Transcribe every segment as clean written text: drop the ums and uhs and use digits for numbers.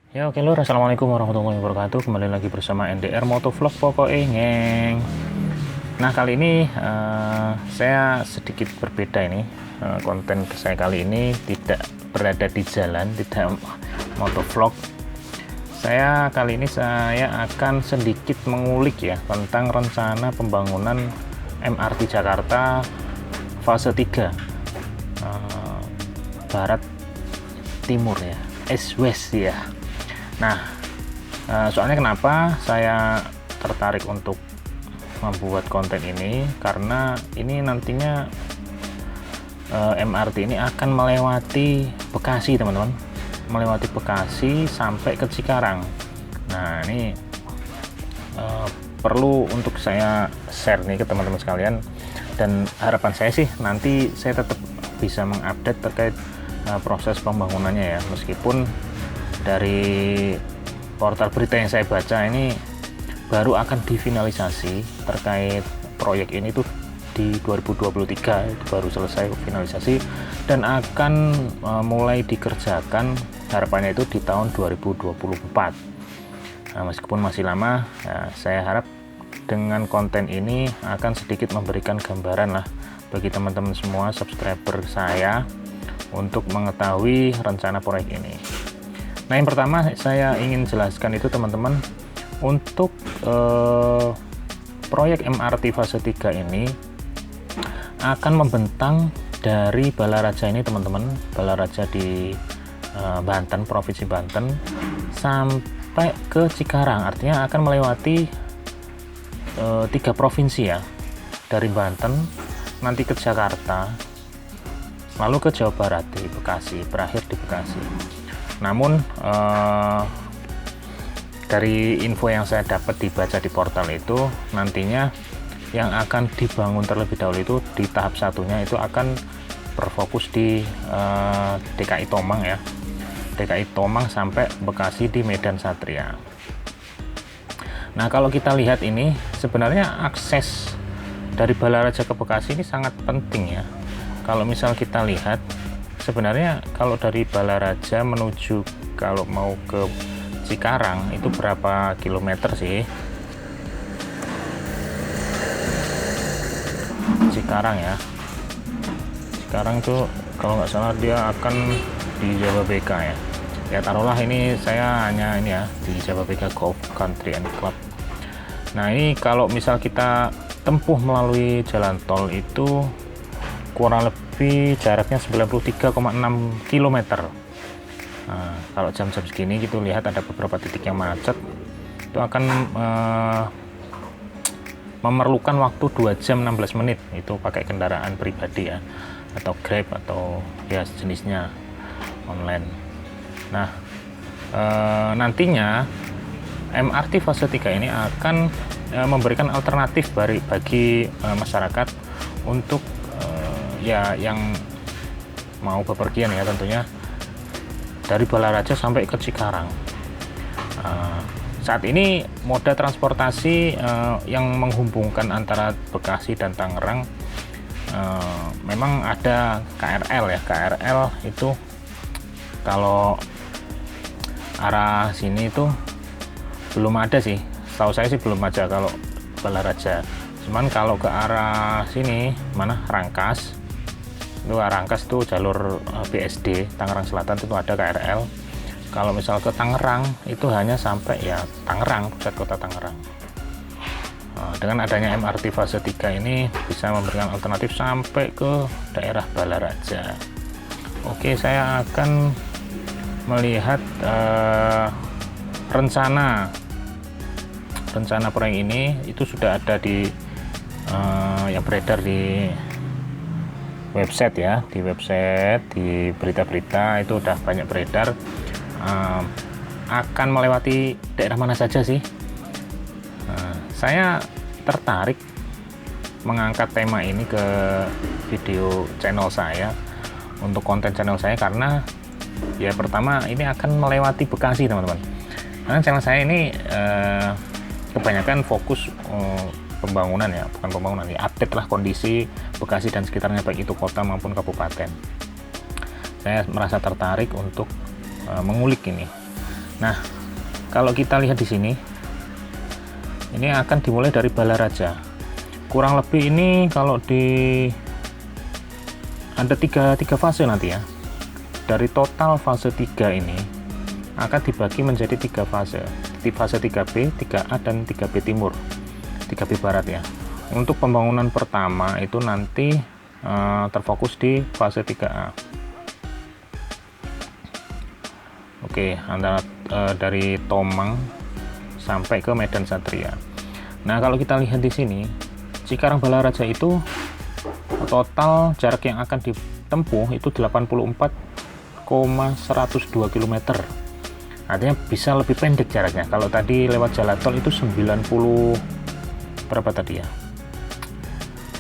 Ya oke lur, assalamualaikum warahmatullahi wabarakatuh. Kembali lagi bersama NDR Motovlog pokoknya ngeng. Nah kali ini saya sedikit berbeda ini. Konten saya kali ini tidak berada di jalan, tidak motovlog. Kali ini saya akan sedikit mengulik ya tentang rencana pembangunan MRT Jakarta fase 3 Barat Timur ya, East West ya. Nah, soalnya kenapa saya tertarik untuk membuat konten ini, karena ini nantinya MRT ini akan melewati Bekasi teman-teman, melewati Bekasi sampai ke Cikarang. Nah ini perlu untuk saya share nih ke teman-teman sekalian, dan harapan saya sih nanti saya tetap bisa mengupdate terkait proses pembangunannya ya, meskipun dari portal berita yang saya baca ini baru akan difinalisasi terkait proyek ini tuh di 2023 itu baru selesai finalisasi dan akan mulai dikerjakan harapannya itu di tahun 2024. Nah, meskipun masih lama, saya harap dengan konten ini akan sedikit memberikan gambaran lah bagi teman-teman semua subscriber saya untuk mengetahui rencana proyek ini. Nah yang pertama saya ingin jelaskan itu teman-teman, untuk proyek MRT fase 3 ini akan membentang dari Balaraja ini teman-teman, Balaraja di Banten, Provinsi Banten, sampai ke Cikarang. Artinya akan melewati 3 provinsi ya, dari Banten nanti ke Jakarta, lalu ke Jawa Barat di Bekasi, berakhir di Bekasi. Namun dari info yang saya dapat dibaca di portal itu, nantinya yang akan dibangun terlebih dahulu itu di tahap satunya itu akan berfokus di DKI Tomang ya, DKI Tomang sampai Bekasi di Medan Satria. Nah kalau kita lihat ini sebenarnya akses dari Balaraja ke Bekasi ini sangat penting ya. Kalau misal kita lihat sebenarnya kalau dari Balaraja menuju kalau mau ke Cikarang itu berapa kilometer sih? Cikarang ya, Cikarang itu kalau nggak salah dia akan di Jababeka ya. Ya taruhlah ini saya hanya ini ya, di Jababeka Golf Country and Club. Nah ini kalau misal kita tempuh melalui jalan tol itu kurang lebih jaraknya 93,6 km. Nah, kalau jam-jam segini gitu lihat ada beberapa titik yang macet, itu akan memerlukan waktu 2 jam 16 menit itu pakai kendaraan pribadi ya, atau Grab atau ya jenisnya online. Nah nantinya MRT fase 3 ini akan memberikan alternatif bagi masyarakat untuk ya yang mau bepergian ya tentunya dari Balaraja sampai ke Cikarang. Saat ini moda transportasi yang menghubungkan antara Bekasi dan Tangerang memang ada KRL ya. KRL itu kalau arah sini itu belum ada sih, setahu saya sih belum ada kalau Balaraja. Cuman kalau ke arah sini mana Rangkas, itu Rangkas itu jalur BSD Tangerang Selatan itu ada KRL. Kalau misal ke Tangerang itu hanya sampai ya Tangerang, pusat kota Tangerang. Dengan adanya MRT fase 3 ini bisa memberikan alternatif sampai ke daerah Balaraja. Oke, saya akan melihat rencana proyek ini itu sudah ada di yang beredar di website ya, di website, di berita-berita itu udah banyak beredar. Akan melewati daerah mana saja sih? Saya tertarik mengangkat tema ini ke video channel saya, untuk konten channel saya, karena ya pertama ini akan melewati Bekasi teman-teman. Karena channel saya ini kebanyakan fokus pembangunan ya, bukan pembangunan ya, update lah kondisi Bekasi dan sekitarnya baik itu kota maupun kabupaten. Saya merasa tertarik untuk mengulik ini Nah, kalau kita lihat di sini, ini akan dimulai dari Balaraja. Kurang lebih ini kalau ada tiga fase nanti ya. Dari total fase 3 ini akan dibagi menjadi 3 fase. Di fase 3B, 3A, dan 3B Timur. 3B Barat ya. Untuk pembangunan pertama itu nanti terfokus di fase 3A. Oke, antara dari Tomang sampai ke Medan Satria. Nah, kalau kita lihat di sini, Cikarang Balaraja itu total jarak yang akan ditempuh itu 84,102 km. Artinya bisa lebih pendek jaraknya. Kalau tadi lewat jalan tol itu 90 berapa tadi ya?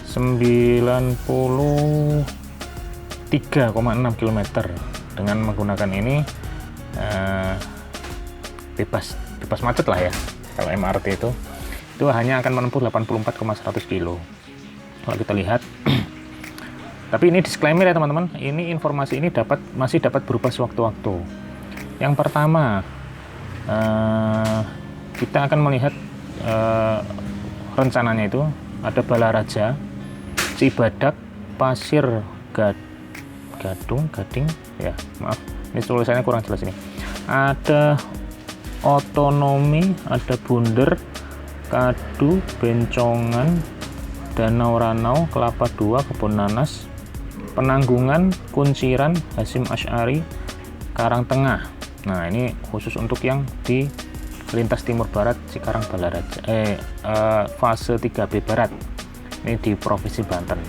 93,6 km. Dengan menggunakan ini bebas macet lah ya. Kalau MRT itu hanya akan menempuh 84,100 kilo. Kalau kita lihat, tapi ini disclaimer ya teman-teman, ini informasi ini masih dapat berubah sewaktu-waktu. Yang pertama, kita akan melihat rencananya itu ada Balaraja, Cibadak, Pasir Gading ya, maaf, ini tulisannya kurang jelas ini. Ada Otonomi, ada Bunder, Kadu, Bencongan, Danau Ranau, Kelapa II, Kebun Nanas, Penanggungan, Kunciran, Hasyim Asy'ari, Karangtengah. Nah, ini khusus untuk yang di lintas timur barat Cikarang Balaraja, fase 3B Barat. Ini di Provinsi Banten.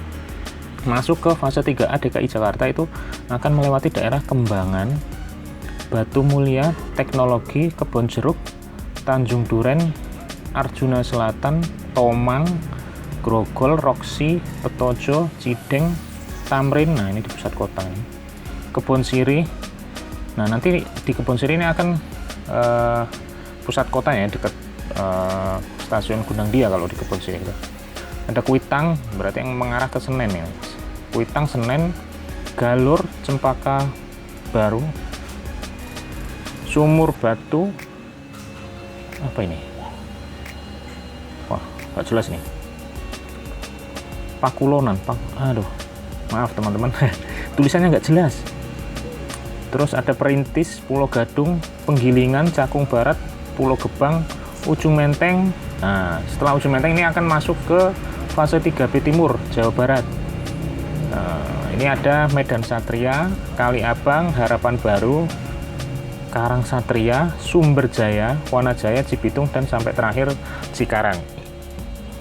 Masuk ke fase 3A DKI Jakarta itu akan melewati daerah Kembangan, Batu Mulia, Teknologi, Kebon Jeruk, Tanjung Duren, Arjuna Selatan, Tomang, Grogol, Roksi, Petojo, Cideng, Tamrin. Nah, ini di pusat kota ini. Kebon Sirih. Nah, nanti di Kebon Sirih ini akan pusat kotanya dekat stasiun Gunangdia kalau di Kebon Sirih itu. Ada Kuitang, berarti yang mengarah ke Senen ya. Kuitang, Senen, Galur, Cempaka Baru, Sumur Batu, apa ini? Wah, nggak jelas nih. Pakulonan, aduh, maaf teman-teman, tulisannya nggak jelas. Terus ada Perintis, Pulau Gadung, Penggilingan, Cakung Barat, Pulau Gebang, Ujung Menteng. Nah, setelah Ujung Menteng ini akan masuk ke fase 3B Timur, Jawa Barat. Ini ada Medan Satria, Kali Abang, Harapan Baru, Karang Satria, Sumber Jaya, Wanajaya, Cibitung, dan sampai terakhir Cikarang.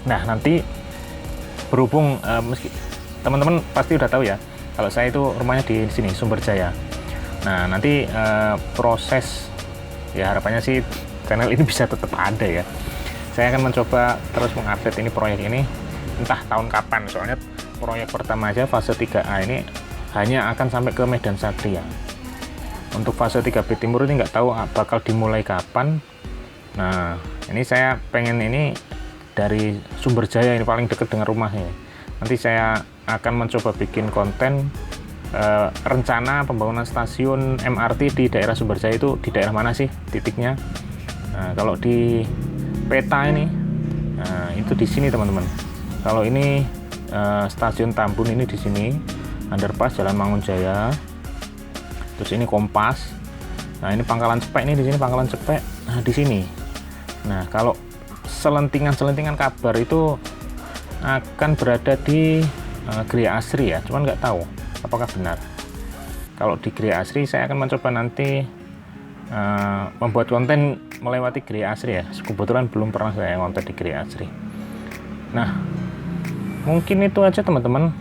Nah, nanti berhubung teman-teman pasti udah tahu ya, kalau saya itu rumahnya di sini, Sumber Jaya. Nah, nanti proses ya harapannya sih channel ini bisa tetap ada ya. Saya akan mencoba terus mengupdate ini proyek ini entah tahun kapan, soalnya proyek pertama aja fase 3A ini hanya akan sampai ke Medan Satria. Untuk fase 3B Timur ini nggak tahu bakal dimulai kapan. Nah, ini saya pengen ini dari Sumber Jaya, ini paling dekat dengan rumahnya. Nanti saya akan mencoba bikin konten rencana pembangunan stasiun MRT di daerah Sumber Jaya itu di daerah mana sih titiknya. Nah, kalau di peta ini, nah, itu di sini teman-teman. Kalau ini stasiun Tambun ini di sini, underpass Jalan Mangunjaya. Terus ini Kompas. Nah, ini Pangkalan Cepek, ini di sini Pangkalan Cepek. Nah, di sini. Nah, kalau selentingan kabar itu akan berada di Gria Asri ya, cuman nggak tahu apakah benar. Kalau di Gria Asri saya akan mencoba nanti membuat konten melewati Gria Asri ya. Kebetulan belum pernah saya konten di Gria Asri. Nah, mungkin itu aja teman-teman.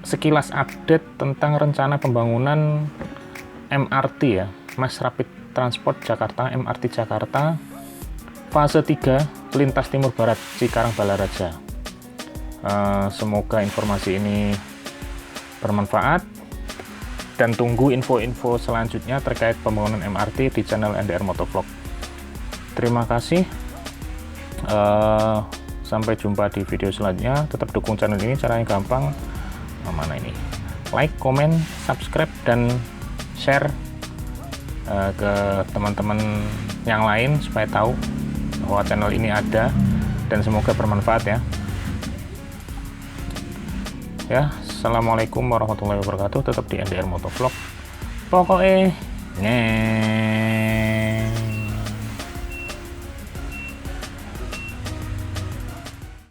Sekilas update tentang rencana pembangunan MRT ya, Mass Rapid Transport Jakarta, MRT Jakarta fase 3 lintas timur barat Cikarang Balaraja. Semoga informasi ini bermanfaat dan tunggu info-info selanjutnya terkait pembangunan MRT di channel NDR Motovlog. Terima kasih. Sampai jumpa di video selanjutnya. Tetap dukung channel ini, caranya gampang. Mana ini? Like, comment, subscribe, dan share ke teman-teman yang lain supaya tahu bahwa channel ini ada, dan semoga bermanfaat ya. Assalamualaikum warahmatullahi wabarakatuh. Tetap di NDR Motovlog, pokoknya